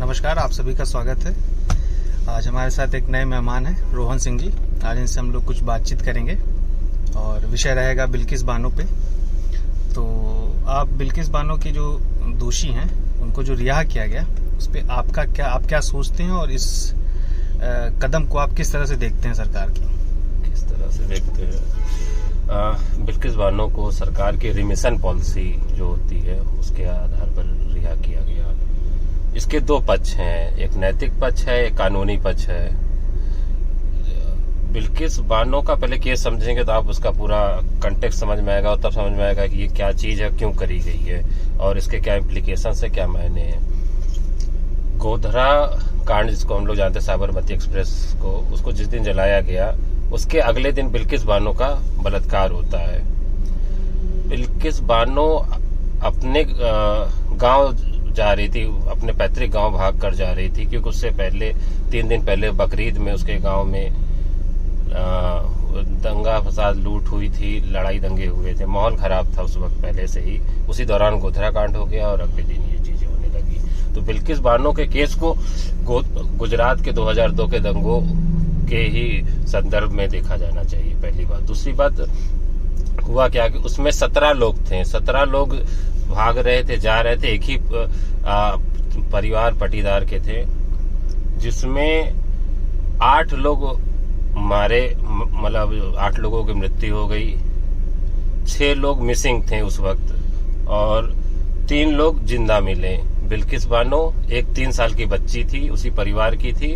नमस्कार, आप सभी का स्वागत है। आज हमारे साथ एक नए मेहमान हैं, रोहन सिंह जी। आज इनसे हम लोग कुछ बातचीत करेंगे और विषय रहेगा बिल्किस बानो पे। तो आप बिल्किस बानो की जो दोषी हैं उनको जो रिहा किया गया उस पर आप क्या सोचते हैं और इस कदम को आप किस तरह से देखते हैं? सरकार की किस तरह से देखते हैं? बिल्किस बानो को सरकार की रिमिशन पॉलिसी जो होती है उसके आधार पर रिहा किया गया। इसके दो पक्ष हैं, एक नैतिक पक्ष है, एक कानूनी पक्ष है। बिल्किस बानो का पहले केस समझेंगे तो आप उसका पूरा कंटेक्स्ट समझ में आएगा और तब समझ में आएगा कि ये क्या चीज है, क्यों करी गई है और इसके क्या इम्प्लीकेशन है, क्या मायने हैं। गोधरा कांड जिसको हम लोग जानते हैं, साबरमती एक्सप्रेस को, उसको जिस दिन जलाया गया उसके अगले दिन बिल्किस बानो का बलात्कार होता है। बिल्किस बानो अपने गांव जा रही थी, अपने पैतृक गांव भाग कर जा रही थी, क्योंकि उससे पहले 3 दिन पहले बकरीद में उसके गांव में दंगा फसाद लूट हुई थी, लड़ाई दंगे हुए थे, माहौल खराब था उस वक्त पहले से ही। उसी दौरान गोधरा कांड हो गया और अगले दिन ये चीजें होने लगी। तो बिल्किस बानो के केस को गुजरात के 2002 के दंगों के ही संदर्भ में देखा जाना चाहिए, पहली बात। दूसरी बात, हुआ क्या कि उसमें 17 लोग थे, 17 लोग भाग रहे थे, जा रहे थे, एक ही परिवार पटीदार के थे, जिसमें 8 लोग मारे, मतलब 8 लोगों की मृत्यु हो गई, 6 लोग मिसिंग थे उस वक्त और 3 लोग जिंदा मिले। बिल्किस बानो, एक 3 साल की बच्ची थी, उसी परिवार की थी,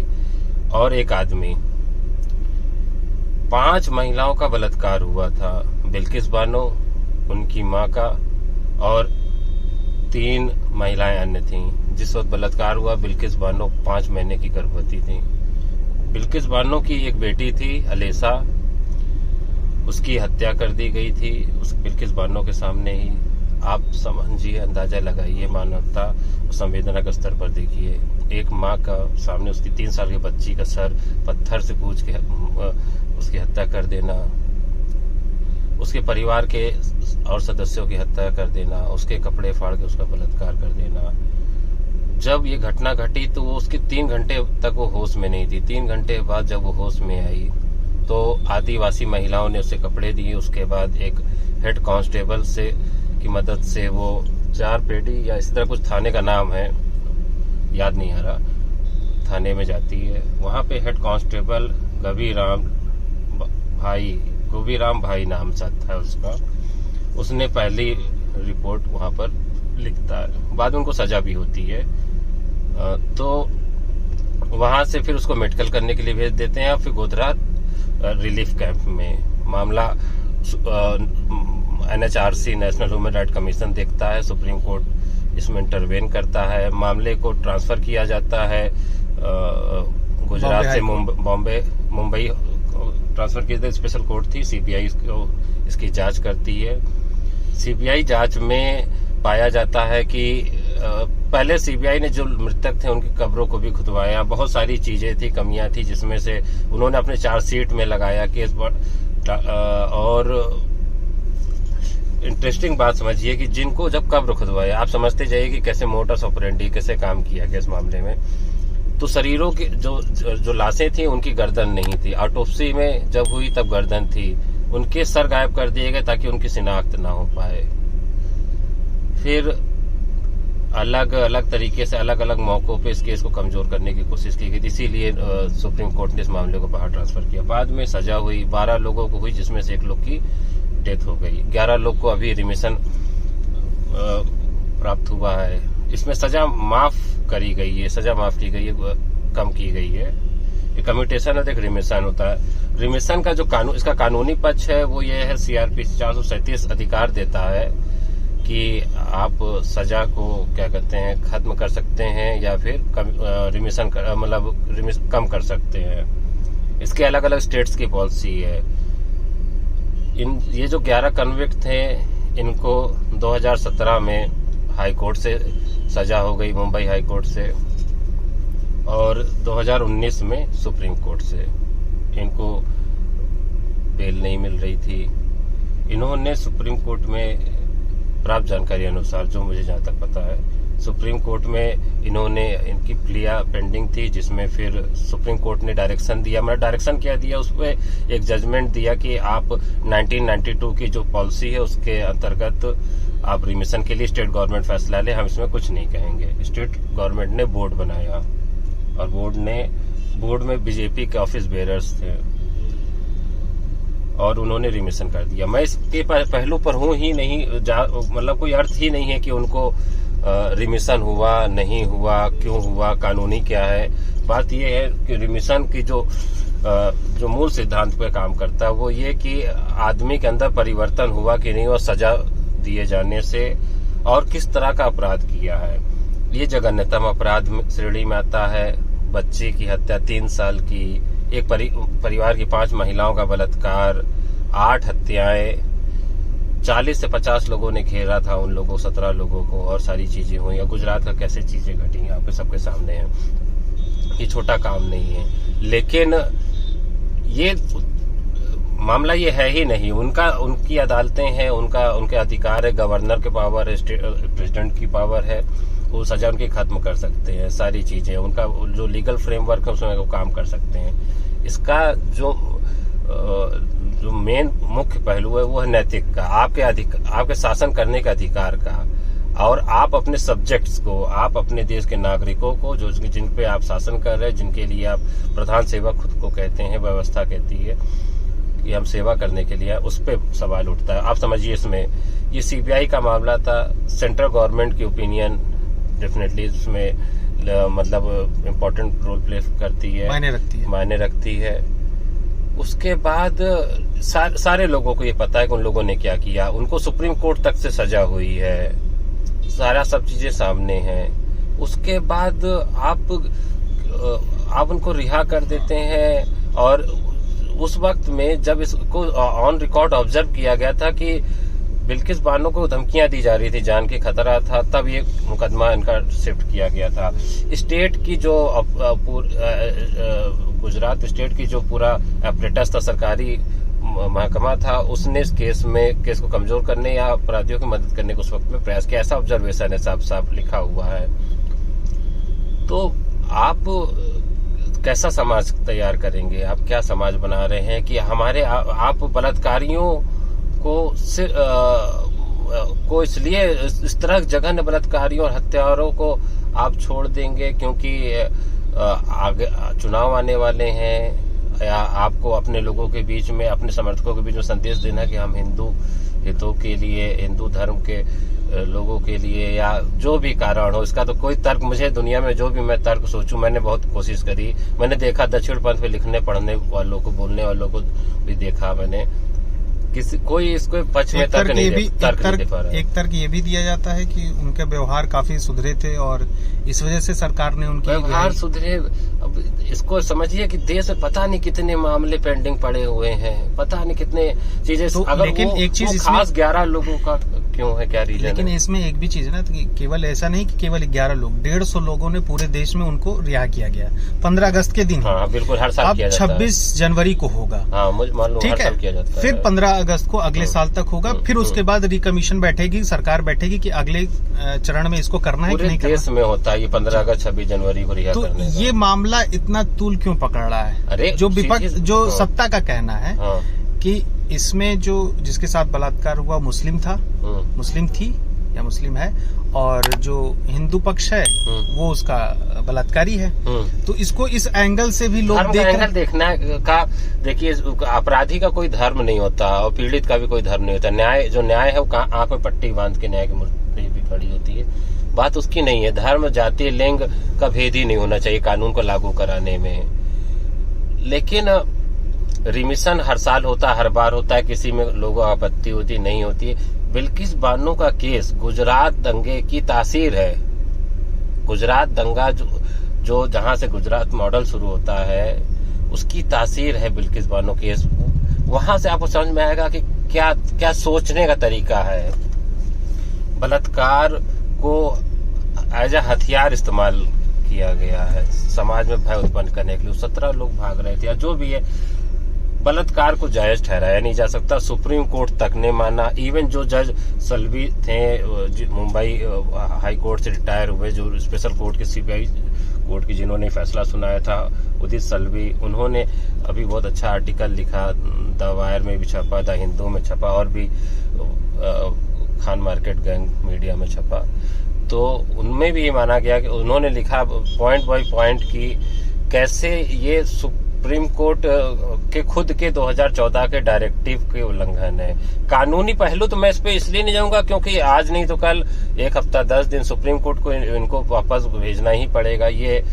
और एक आदमी। 5 महिलाओं का बलात्कार हुआ था, बिल्किस बानो, उनकी मां का, और 3 महिलाएं अन्य थीं। जिस वक्त बलात्कार हुआ बिल्किस बानो 5 महीने की गर्भवती थी। बिल्किस बानो की एक बेटी थी अलेसा, उसकी हत्या कर दी गई थी उस बिल्किस बानो के सामने ही। आप समझिए, अंदाजा लगाइए, मानवता संवेदना के स्तर पर देखिए। एक माँ का सामने उसकी 3 साल की बच्ची का सर पत्थर से कूच के उसकी हत्या कर देना, उसके परिवार के और सदस्यों की हत्या कर देना, उसके कपड़े फाड़ के उसका बलात्कार कर देना। जब ये घटना घटी तो वो उसके 3 घंटे तक वो होश में नहीं थी। 3 घंटे बाद जब वो होश में आई तो आदिवासी महिलाओं ने उसे कपड़े दिए। उसके बाद एक हेड कांस्टेबल से की मदद से वो 4 पेड़ी या इस तरह कुछ थाने का नाम है, याद नहीं आ रहा, थाने में जाती है। वहां पे हेड कांस्टेबल गोबीराम भाई नाम सा था उसका, उसने पहली रिपोर्ट वहां पर लिखता है, बाद में उनको सजा भी होती है। तो वहां से फिर उसको मेडिकल करने के लिए भेज देते हैं, फिर गोधरा रिलीफ कैंप में। मामला NHRC, national human right commission देखता है, सुप्रीम कोर्ट इसमें इंटरवेन करता है, मामले को ट्रांसफर किया जाता है गुजरात से मुंबई ट्रांसफर किया जाता है। स्पेशल कोर्ट थी, CBI इसकी जांच करती है। CBI जांच में पाया जाता है कि पहले CBI ने जो मृतक थे उनकी कब्रों को भी खुदवाया, बहुत सारी चीजें थी, कमियां थी, जिसमें से उन्होंने अपने चार्जशीट में लगाया केस। और इंटरेस्टिंग बात समझिए कि जिनको जब कब्र खुदवाया, आप समझते जाइए कि कैसे मोटस ऑपरेंडी कैसे काम किया गया इस मामले में। तो शरीरों की जो लाशें थी उनकी गर्दन नहीं थी, ऑटोप्सी में जब हुई तब गर्दन थी। उनके सर गायब कर दिए गए ताकि उनकी शिनाख्त ना हो पाए। फिर अलग अलग तरीके से अलग अलग मौकों पे इस केस को कमजोर करने की कोशिश की गई थी, इसीलिए सुप्रीम कोर्ट ने इस मामले को बाहर ट्रांसफर किया। बाद में सजा हुई, 12 लोगों को हुई, जिसमें से 1 लोग की डेथ हो गई। 11 लोग को अभी रिमिशन प्राप्त हुआ है। इसमें सजा माफ करी गई है, सजा माफ की गई है, कम की गई है। एक कम्यूटेशन और एक रिमिशन होता है। रिमिशन का जो इसका कानूनी पक्ष है वो ये है, CRPC 437 अधिकार देता है कि आप सजा को क्या कहते हैं, खत्म कर सकते हैं या फिर रिमिशन मतलब कम कर सकते हैं। इसके अलग अलग स्टेट्स की पॉलिसी है। ये जो 11 कन्विक्ट थे, इनको 2017 में हाई कोर्ट से सजा हो गई, मुंबई हाई कोर्ट से, और 2019 में सुप्रीम कोर्ट से। इनको बेल नहीं मिल रही थी। इन्होंने सुप्रीम कोर्ट में प्राप्त जानकारी अनुसार, जो मुझे जहां तक पता है, सुप्रीम कोर्ट में इन्होंने इनकी प्लिया पेंडिंग थी, जिसमें फिर सुप्रीम कोर्ट ने डायरेक्शन दिया। मतलब डायरेक्शन क्या दिया, उस पर एक जजमेंट दिया कि आप 1992 की जो पॉलिसी है उसके अंतर्गत आप रिमिशन के लिए स्टेट गवर्नमेंट फैसला ले, हम इसमें कुछ नहीं कहेंगे। स्टेट गवर्नमेंट ने बोर्ड बनाया और बोर्ड में बीजेपी के ऑफिस बेयरर्स थे और उन्होंने रिमिशन कर दिया। मैं इसके पहलू पर हूं ही नहीं, मतलब कोई अर्थ ही नहीं है कि उनको रिमिशन हुआ नहीं हुआ, क्यों हुआ, कानूनी क्या है। बात यह है कि रिमिशन की जो मूल सिद्धांत पे काम करता है वो ये कि आदमी के अंदर परिवर्तन हुआ कि नहीं, और सजा दिए जाने से, और किस तरह का अपराध किया है। ये जघन्यतम अपराध श्रेणी में आता है। बच्चे की हत्या, 3 साल की, एक परिवार की 5 महिलाओं का बलात्कार, 8 हत्याएं, 40 से 50 लोगों ने घेरा था उन लोगों, 17 लोगों को, और सारी चीजें हुई। और गुजरात का कैसे चीजें घटी यहाँ पे सबके सामने है। ये छोटा काम नहीं है, लेकिन ये मामला ये है ही नहीं। उनकी अदालतें हैं, उनके अधिकार है, गवर्नर के पावर है, प्रेसिडेंट की पावर है, वो सजा उनकी खत्म कर सकते हैं, सारी चीजें उनका जो लीगल फ्रेमवर्क है उसमें वो काम कर सकते हैं। इसका जो मेन मुख्य पहलू है वो है नैतिक का, आपके शासन करने का अधिकार का, और आप अपने सब्जेक्ट्स को, आप अपने देश के नागरिकों को जिन पे आप शासन कर रहे हैं, जिनके लिए आप प्रधान सेवक खुद को कहते हैं, व्यवस्था कहती है कि हम सेवा करने के लिए, उस पर सवाल उठता है। आप समझिए, इसमें ये सीबीआई का मामला था, सेंट्रल गवर्नमेंट की ओपिनियन डेफिनेटली इसमें मतलब इम्पोर्टेंट रोल प्ले करती है, मायने रखती है। उसके बाद सारे लोगों को ये पता है कि उन लोगों ने क्या किया, उनको सुप्रीम कोर्ट तक से सजा हुई है, सारा सब चीजें सामने हैं। उसके बाद आप उनको रिहा कर देते हैं, और उस वक्त में जब इसको ऑन रिकॉर्ड ऑब्जर्व किया गया था कि बिल्किस बानो को धमकियां दी जा रही थी, जान के खतरा था, तब ये मुकदमा इनका शिफ्ट किया गया था। स्टेट की जो गुजरात स्टेट की जो पूरा एपरेटस था, सरकारी महकमा था, उसने इस केस को कमजोर करने या अपराधियों की मदद करने को उस वक्त में प्रयास किया। ऐसा ऑब्जर्वेशन है, साफ साफ लिखा हुआ है। तो आप कैसा समाज तैयार करेंगे, आप क्या समाज बना रहे हैं कि आप बलात्कारियों को इसलिए इस तरह जघन्य बलात्कारियों और हत्यारों को आप छोड़ देंगे क्योंकि आगे चुनाव आने वाले हैं, या आपको अपने लोगों के बीच में, अपने समर्थकों के बीच में संदेश देना कि हम हिंदू हितों के लिए, हिंदू धर्म के लोगों के लिए, या जो भी कारण हो, इसका तो कोई तर्क, मुझे दुनिया में जो भी मैं तर्क सोचूं, मैंने बहुत कोशिश करी, मैंने देखा दक्षिण पंथ पे लिखने पढ़ने वालों को, बोलने वालों को भी देखा मैंने, कोई इसको पक्ष में तर्क नहीं दे पा रहा है। एक तर्क ये भी दिया जाता है कि उनके व्यवहार काफी सुधरे थे और इस वजह से सरकार ने उनके व्यवहार सुधरे। अब इसको समझिए कि देश में पता नहीं कितने मामले पेंडिंग पड़े हुए हैं, पता नहीं कितने चीजें, तो अगर लेकिन एक चीज खास 11 लोगों का क्यों है, क्या रीजन? लेकिन इसमें एक भी चीज है ना, कि केवल ऐसा नहीं कि केवल 11 लोग, 150 लोगों ने पूरे देश में उनको रिहा किया गया 15 अगस्त के दिन। हाँ, बिल्कुल, हर साल किया जाता है। 26 जनवरी को होगा, हाँ, मुझे मालूम, ठीक है, किया जाता है। फिर 15 अगस्त को अगले साल तक होगा, फिर उसके बाद रिकमीशन बैठेगी, सरकार बैठेगी कि अगले चरण में इसको करना है कि नहीं करना। देश में होता है ये 15 अगस्त 26 जनवरी को रिहा करने का। ये मामला इतना तूल क्यों पकड़ रहा है? अरे जो विपक्ष, जो सत्ता का कहना है कि इसमें जो जिसके साथ बलात्कार हुआ मुस्लिम था, मुस्लिम थी या मुस्लिम है, और जो हिंदू पक्ष है वो उसका बलात्कारी है। तो इसको इस एंगल से भी लोग देखना का, देखिए, अपराधी का कोई धर्म नहीं होता और पीड़ित का भी कोई धर्म नहीं होता। जो न्याय है वो आंख में पट्टी बांध के न्याय की मूर्ति भी खड़ी होती है। बात उसकी नहीं है, धर्म, जाति, लिंग का भेद ही नहीं होना चाहिए कानून को लागू कराने में। लेकिन रिमिशन हर साल होता है, हर बार होता है, किसी में लोगों को आपत्ति होती नहीं होती है। बिल्किस बानो का केस गुजरात दंगे की तासीर है। गुजरात दंगा जो जहां से गुजरात मॉडल शुरू होता है, उसकी तासीर है बिल्किस बानो केस। वहां से आपको समझ में आएगा कि क्या सोचने का तरीका है। बलात्कार को एज ए हथियार इस्तेमाल किया गया है समाज में भय उत्पन्न करने के लिए। 17 लोग भाग रहे थे, या जो भी है, बलात्कार को जायज ठहराया नहीं जा सकता। सुप्रीम कोर्ट तक ने माना, इवन जो जज सल्वी थे मुंबई हाई कोर्ट से रिटायर हुए, जो स्पेशल कोर्ट के सीबीआई कोर्ट की जिन्होंने फैसला सुनाया था, उदित सल्वी, उन्होंने अभी बहुत अच्छा आर्टिकल लिखा, द वायर में भी छपा, द हिंदू में छपा और भी खान मार्केट गैंग मीडिया में छपा। तो उनमें भी ये माना गया कि उन्होंने लिखा पॉइंट बाय पॉइंट की कैसे ये सुप्रीम कोर्ट के खुद के 2014 के डायरेक्टिव के उल्लंघन है। कानूनी पहलू तो मैं इस पे इसलिए नहीं जाऊंगा क्योंकि आज नहीं तो कल 1 हफ्ता 10 दिन सुप्रीम कोर्ट को इनको वापस भेजना ही पड़ेगा, ये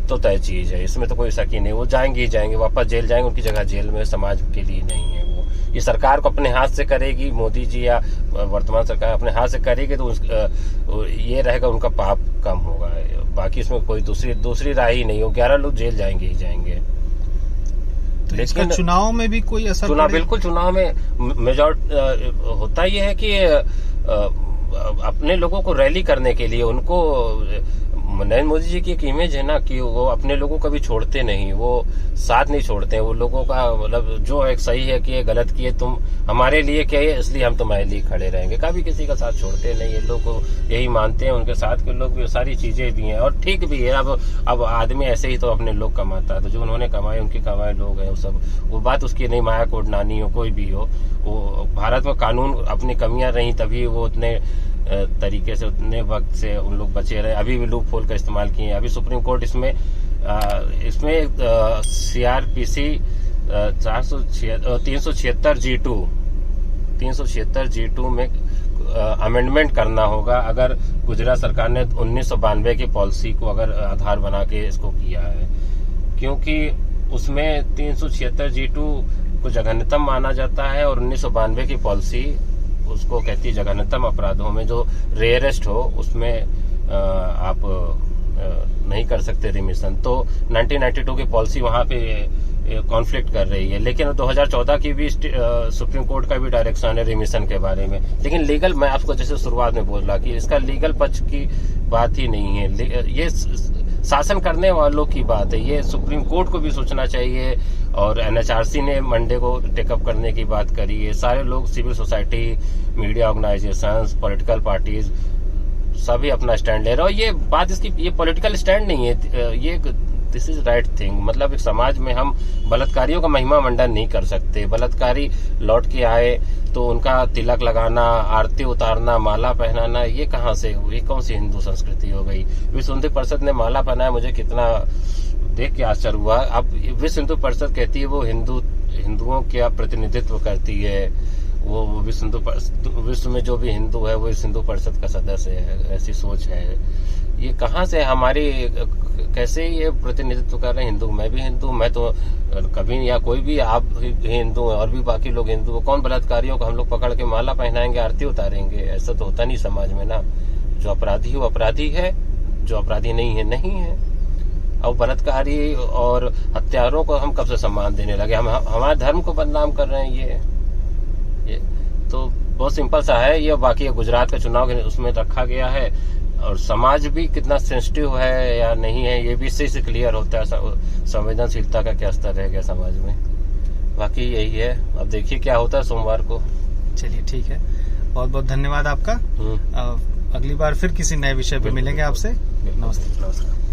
तो तय चीज है, इसमें तो कोई शक ही नहीं। वो जाएंगे ही जाएंगे, वापस जेल जाएंगे, उनकी जगह जेल में, समाज के लिए नहीं है। वो ये सरकार को अपने हाथ से करेगी, मोदी जी या वर्तमान सरकार अपने हाथ से करेगी तो ये रहेगा, उनका पाप कम होगा। बाकी इसमें कोई दूसरी राह ही नहीं हो। 11 लोग जेल जाएंगे ही जाएंगे। तो लेकिन चुनाव में भी कोई असर बिल्कुल चुनाव में मेजॉरिटी होता ही है कि अपने लोगों को रैली करने के लिए उनको नरेंद्र मोदी जी की एक इमेज है ना कि वो अपने लोगों को भी छोड़ते नहीं, वो साथ नहीं छोड़ते हैं। वो लोगों का मतलब जो एक सही है कि ये गलत किए तुम हमारे लिए क्या है, इसलिए हम तुम्हारे लिए खड़े रहेंगे, कभी किसी का साथ छोड़ते नहीं। ये लोग यही मानते हैं, उनके साथ के लोग भी, सारी चीजें भी हैं और ठीक भी है। अब आदमी ऐसे ही तो अपने लोग कमाता है, तो जो उन्होंने कमाए उनकी कमाए लोग हैं, वो सब वो बात उसकी नहीं। माया कोडनानी हो, कोई भी हो, वो भारत में कानून अपनी कमियां रही तभी वो उतने तरीके से उतने वक्त से उन लोग बचे रहे। अभी भी लूप होल का इस्तेमाल किए। अभी सुप्रीम कोर्ट इसमें CRPC 376 G2 में अमेंडमेंट करना होगा अगर गुजरात सरकार ने 1992 की पॉलिसी को अगर आधार बना के इसको किया है, क्योंकि उसमें 376 G2 को जघन्यतम माना जाता है और 1992 की पॉलिसी उसको कहती है जघन्यतम अपराधों में जो रेयरेस्ट हो उसमें आप नहीं कर सकते रिमिशन। तो 1992 की पॉलिसी वहां पे कॉन्फ्लिक्ट कर रही है। लेकिन 2014 की भी सुप्रीम कोर्ट का भी डायरेक्शन है रिमिशन के बारे में। लेकिन लीगल, मैं आपको जैसे शुरुआत में बोला कि इसका लीगल पक्ष की बात ही नहीं है, ये शासन करने वालों की बात है। ये सुप्रीम कोर्ट को भी सोचना चाहिए और NHRC ने मंडे को टेकअप करने की बात करी है। सारे लोग, civil society, media organisations, political parties सभी अपना स्टैंड ले रहे हैं। और ये बात इसकी ये पॉलिटिकल स्टैंड नहीं है, ये दिस इज राइट थिंग। मतलब एक समाज में हम बलात्कारियों का महिमा मंडन नहीं कर सकते। बलात्कारी लौट के आए तो उनका तिलक लगाना, आरती उतारना, माला पहनाना, ये कहाँ से, ये कौन सी हिंदू संस्कृति हो गई। विश्व हिंदू परिषद ने माला पहनाया, मुझे कितना देख के आश्चर्य हुआ। अब विश्व हिंदू परिषद कहती है वो हिंदुओं का प्रतिनिधित्व करती है, वो विश्व में जो भी हिंदू है वो इस हिंदू परिषद का सदस्य है, ऐसी सोच है। ये कहाँ से हमारी, कैसे ये प्रतिनिधित्व कर रहे हैं हिंदू। मैं भी हिंदू, मैं तो कभी, या कोई भी, आप भी हिंदू हैं और भी बाकी लोग हिंदू हो, कौन बलात्कारियों को हम लोग पकड़ के माला पहनाएंगे, आरती उतारेंगे। ऐसा तो होता नहीं समाज में ना। जो अपराधी हो अपराधी है, जो अपराधी नहीं है नहीं है। अब बलात्कारी और हत्यारों को हम कब से सम्मान देने लगे, हम हमारे धर्म को बदनाम कर रहे हैं। ये तो बहुत सिंपल सा है ये। बाकी गुजरात का चुनाव उसमें रखा गया है और समाज भी कितना सेंसिटिव है या नहीं है ये भी इससे क्लियर होता है, संवेदनशीलता का क्या स्तर रह गया समाज में। बाकी यही है, अब देखिए क्या होता है सोमवार को। चलिए ठीक है, बहुत बहुत धन्यवाद आपका। अगली बार फिर किसी नए विषय पे मिलेंगे आपसे। नमस्ते।